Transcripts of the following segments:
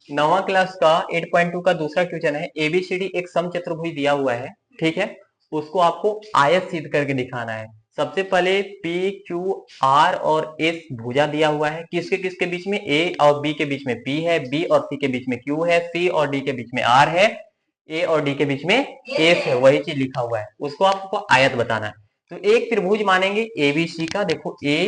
9वां class का 8.2 का दूसरा क्वेश्चन है। एबीसीडी एक समचतुर्भुज दिया हुआ है, ठीक है। उसको आपको आयत सिद्ध करके दिखाना है। सबसे पहले पी क्यू आर और एस भुजा दिया हुआ है। किसके किसके बीच में? ए और बी के बीच में पी है, बी और सी के बीच में क्यू है, सी और डी के बीच में आर है, ए और डी के बीच में एस है। वही चीज लिखा हुआ है, उसको आपको आयत बताना है। तो एक त्रिभुज मानेंगे एबीसी का। देखो ए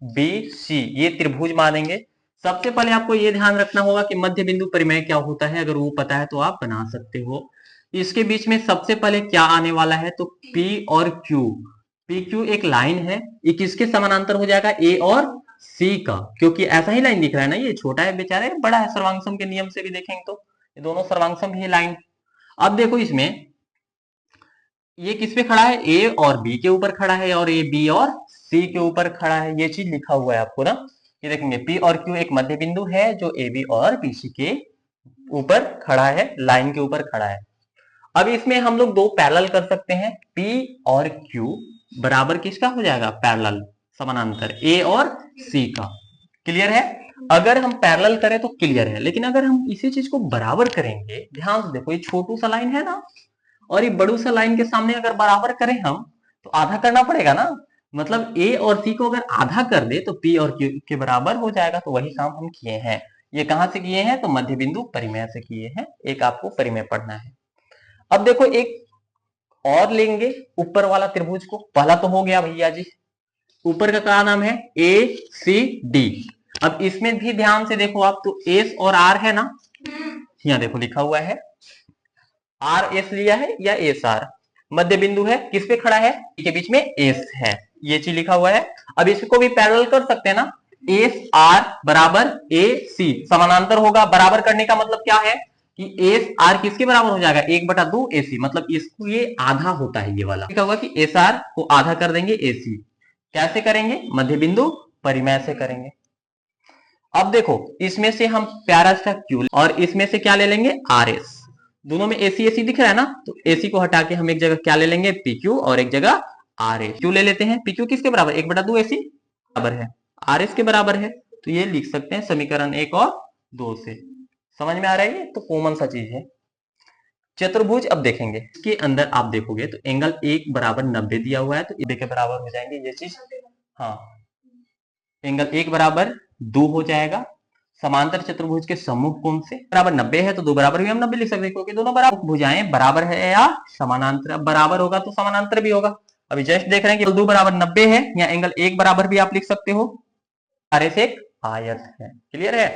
बी सी ये त्रिभुज मानेंगे। सबसे पहले आपको ये ध्यान रखना होगा कि मध्य बिंदु परिमेय क्या होता है। अगर वो पता है तो आप बना सकते हो। इसके बीच में सबसे पहले क्या आने वाला है? तो P और Q। पी क्यू एक लाइन है, ये किसके समानांतर हो जाएगा? ए और सी का, क्योंकि ऐसा ही लाइन दिख रहा है ना। ये छोटा है बेचारे, बड़ा है। सर्वांगसम के नियम से भी देखेंगे तो ये दोनों सर्वांगसम ही लाइन। अब देखो इसमें ये किस पे खड़ा है? ए और बी के ऊपर खड़ा है, और ये बी और सी के ऊपर खड़ा है। ये चीज लिखा हुआ है आपको ना। ये देखेंगे पी और क्यू एक मध्य बिंदु है जो ए बी और बी सी के ऊपर खड़ा है, लाइन के ऊपर खड़ा है। अब इसमें हम लोग दो पैरेलल कर सकते हैं। P और Q बराबर किसका हो जाएगा? पैरेलल, समानांतर A और C का। क्लियर है? अगर हम पैरेलल करें तो क्लियर है, लेकिन अगर हम इसी चीज को बराबर करेंगे, ध्यान से देखो, ये छोटू सा लाइन है ना, और ये बड़ू सा लाइन के सामने अगर बराबर करें हम, तो आधा करना पड़ेगा ना। मतलब A और C को अगर आधा कर दे तो P और Q के बराबर हो जाएगा। तो वही काम हम किए हैं। ये कहां से किए हैं? तो मध्य बिंदु परिमेय से किए हैं। एक आपको परिमेय पढ़ना है। अब देखो एक और लेंगे ऊपर वाला त्रिभुज को। पहला तो हो गया भैया जी, ऊपर का क्या नाम है? ए सी डी। अब इसमें भी ध्यान से देखो आप, तो एस और आर है ना। यहाँ देखो लिखा हुआ है आर एस लिया है या एस आर। मध्य बिंदु है, किस पे खड़ा है? के बीच में एस है, ये चीज लिखा हुआ है। अब इसको भी पैरेलल कर सकते हैं ना। एस आर बराबर ए सी समानांतर होगा। बराबर करने का मतलब क्या है कि एस आर किसके बराबर हो जाएगा? 1/2 ए सी। मतलब इसको ये आधा होता है, ये वाला लिखा हुआ कि एस आर को आधा कर देंगे ए सी। कैसे करेंगे? मध्य बिंदु परिमेय से करेंगे। अब देखो इसमें से हम प्यारा सा क्यू और इसमें से क्या ले लेंगे? R S. दोनों में एसी एसी दिख रहा है ना, तो एसी को हटा के हम एक जगह क्या ले लेंगे? पी क्यू, और एक जगह आर एस। क्यू ले लेते हैं। पी क्यू किसके बराबर? 1/2 एसी बराबर है आर एस के बराबर है। तो ये लिख सकते हैं समीकरण 1 और 2 से। समझ में आ रहा है? ये तो कॉमन सा चीज है। चतुर्भुज अब देखेंगे, इसके अंदर आप देखोगे तो एंगल 1 बराबर 90 दिया हुआ है, तो ये के बराबर हो जाएंगे ये चीज। हाँ, एंगल 1 बराबर 2 हो जाएगा। समांतर चतुर्भुज के सम्मुख कोण से बराबर 90 है, तो 2 बराबर भी हम 90 लिख सकते हैं, क्योंकि दोनों बराबर भुजाएं बराबर है या समानांतर। अब बराबर होगा तो समानांतर भी होगा। अभी जस्ट देख रहे हैं कि 2 बराबर 90 है, या एंगल 1 बराबर भी आप लिख सकते हो। आर एस एक आयत है। क्लियर है?